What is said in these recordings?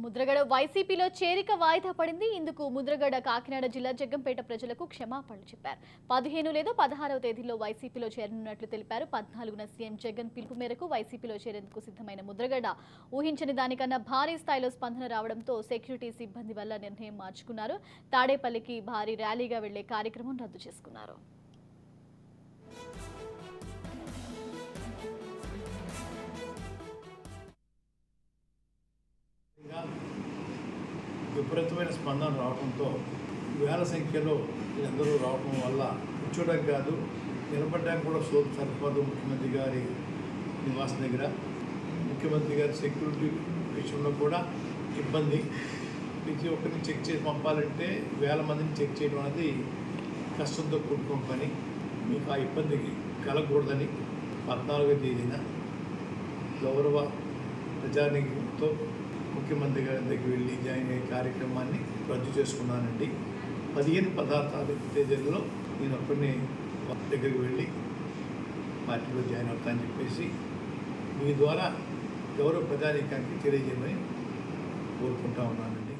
ముద్రగడ వైసీపీలో చేరిక వాయిదా పడింది. ఇందుకు ముద్రగడ కాకినాడ జిల్లా జగ్గంపేట ప్రజలకు క్షమాపణలు చెప్పారు. 15 లేదా 16వ తేదీలో వైసీపీలో చేరనున్నట్లు తెలిపారు. 14న సీఎం జగన్ పిలుపు మేరకు వైసీపీలో చేరేందుకు సిద్ధమైన ముద్రగడ ఊహించని దానికన్నా భారీ స్థాయిలో స్పందన రావడంతో సెక్యూరిటీ సిబ్బంది వల్ల నిర్ణయం మార్చుకున్నారు. తాడేపల్లికి భారీ ర్యాలీగా వెళ్లే కార్యక్రమం రద్దు చేసుకున్నారు. విపరీతమైన స్పందన రావడంతో వేల సంఖ్యలో అందరూ రావడం వల్ల కూర్చోడం కాదు, నిలబడడానికి కూడా సరిపోదు. ముఖ్యమంత్రి గారి నివాసం దగ్గర ముఖ్యమంత్రి గారి సెక్యూరిటీ విషయంలో కూడా ఇబ్బంది. ప్రతి ఒక్కరిని చెక్ చేసి పంపాలంటే వేల మందిని చెక్ చేయడం అనేది కష్టంతో కూడుకున్న పని. మీకు ఆ ఇబ్బందికి కలగకూడదని 14వ తేదీన గౌరవ ప్రజానితో ముఖ్యమంత్రి గారి దగ్గరికి వెళ్ళి జాయిన్ అయ్యే కార్యక్రమాన్ని రద్దు చేసుకున్నానండి. 15, 16 తేదీలలో నేను ఒక్కరిని దగ్గరికి వెళ్ళి పార్టీలో జాయిన్ అవుతానని చెప్పేసి మీ ద్వారా గౌరవ ప్రజానీకానికి తెలియజేయమని కోరుకుంటా ఉన్నానండి.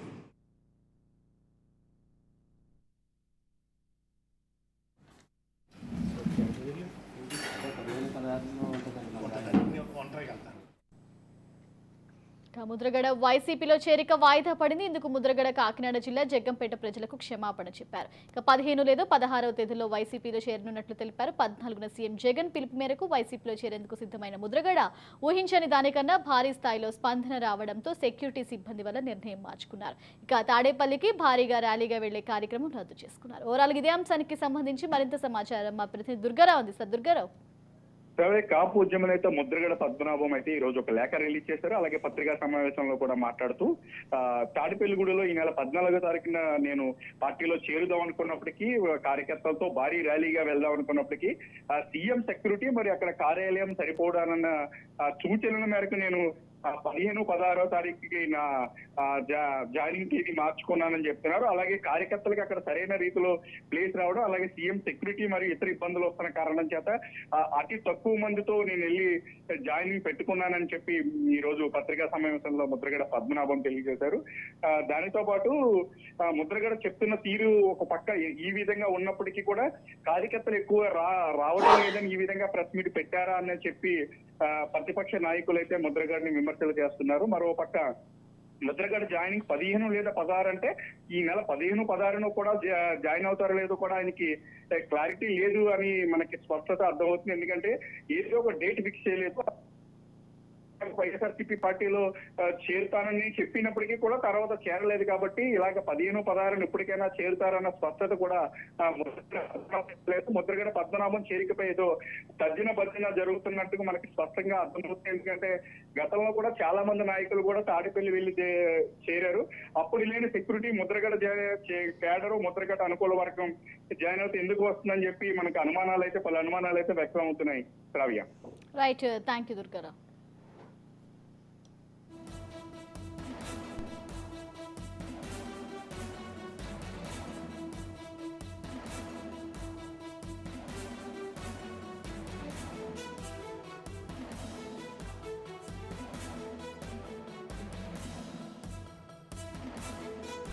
ఒంటరిగా వెళ్తాను. ముద్రగడ వైసీపీలో చేరిక వాయిదా పడింది. ఇందుకు ముద్రగడ కాకినాడ జిల్లా జగ్గంపేట ప్రజలకు క్షమాపణ చెప్పారు. 15 లేదా 16వ తేదీలో వైసీపీలో చేరనున్నట్లు తెలిపారు. 14న సీఎం జగన్ పిలుపు మేరకు వైసీపీలో చేరేందుకు సిద్ధమైన ముద్రగడ ఊహించని దానికన్నా భారీ స్థాయిలో స్పందన రావడంతో సెక్యూరిటీ సిబ్బంది వల్ల నిర్ణయం మార్చుకున్నారు. తాడేపల్లికి భారీగా ర్యాలీగా వెళ్లే కార్యక్రమం రద్దు చేసుకున్నారు. ఓవరాల్ ఇదే అంశానికి సంబంధించి మరింత సమాచారం మా ప్రతినిధి దుర్గారావు అందిస్తారు. దుర్గారావు, కాపు ఉద్యమ నేత ముద్రగడ పద్మనాభం అయితే ఈ రోజు ఒక లేఖ రిలీజ్ చేశారు. అలాగే పత్రికా సమావేశంలో కూడా మాట్లాడుతూ తాడిపల్లిగూడలో ఈ నెల 14వ తారీఖున నేను పార్టీలో చేరుదాం అనుకున్నప్పటికీ, కార్యకర్తలతో భారీ ర్యాలీగా వెళ్దాం అనుకున్నప్పటికీ సీఎం సెక్యూరిటీ మరి అక్కడ కార్యాలయం సరిపోవడానన్న సూచనల మేరకు నేను 15, 16వ తారీఖుకి నా జాయినింగ్ తేదీ మార్చుకున్నానని చెప్తున్నారు. అలాగే కార్యకర్తలకు అక్కడ సరైన రీతిలో ప్లేస్ రావడం, అలాగే సీఎం సెక్యూరిటీ మరియు ఇతర ఇబ్బందులు వస్తున్న కారణం చేత అతి తక్కువ మందితో నేను వెళ్ళి జాయినింగ్ పెట్టుకున్నానని చెప్పి ఈ రోజు పత్రికా సమావేశంలో ముద్రగడ పద్మనాభం తెలియజేశారు. దానితో పాటు ముద్రగడ చెప్తున్న తీరు ఒక పక్క ఈ విధంగా ఉన్నప్పటికీ కూడా కార్యకర్తలు ఎక్కువ రావడం లేదని ఈ విధంగా ప్రెస్ మీట్ పెట్టారా అని చెప్పి ప్రతిపక్ష నాయకులు అయితే ముద్రగడని విమర్శలు చేస్తున్నారు. మరో పక్క ముద్రగడ జాయినింగ్ 15 లేదా 16 అంటే ఈ నెల 15, 16 కూడా జాయిన్ అవుతారో లేదో కూడా ఆయనకి క్లారిటీ లేదు అని మనకి స్పష్టత అర్థమవుతుంది. ఎందుకంటే ఏదో ఒక డేట్ ఫిక్స్ చేయలేదు. వైఎస్ఆర్సీపీ పార్టీలో చేరుతానని చెప్పినప్పటికీ కూడా తర్వాత చేరలేదు. కాబట్టి ఇలాగ 15, 16 ఇప్పటికైనా చేరుతారన్న స్పష్టత కూడా ముద్రగడ పద్మనాభం చేరికపై ఏదో తర్జన భర్జన జరుగుతున్నట్టుగా మనకి స్పష్టంగా అర్థమవుతుంది. ఎందుకంటే గతంలో కూడా చాలా మంది నాయకులు కూడా తాడిపల్లి వెళ్లి చేరారు. అప్పుడు లేని సెక్యూరిటీ ముద్రగడ కేడరు, ముద్రగడ అనుకూల వర్గం జాయిన్ అవుతే ఎందుకు వస్తుందని చెప్పి మనకు పలు అనుమానాలు అయితే వ్యక్తం అవుతున్నాయి. రావ్య. Right, thank you Durgarao.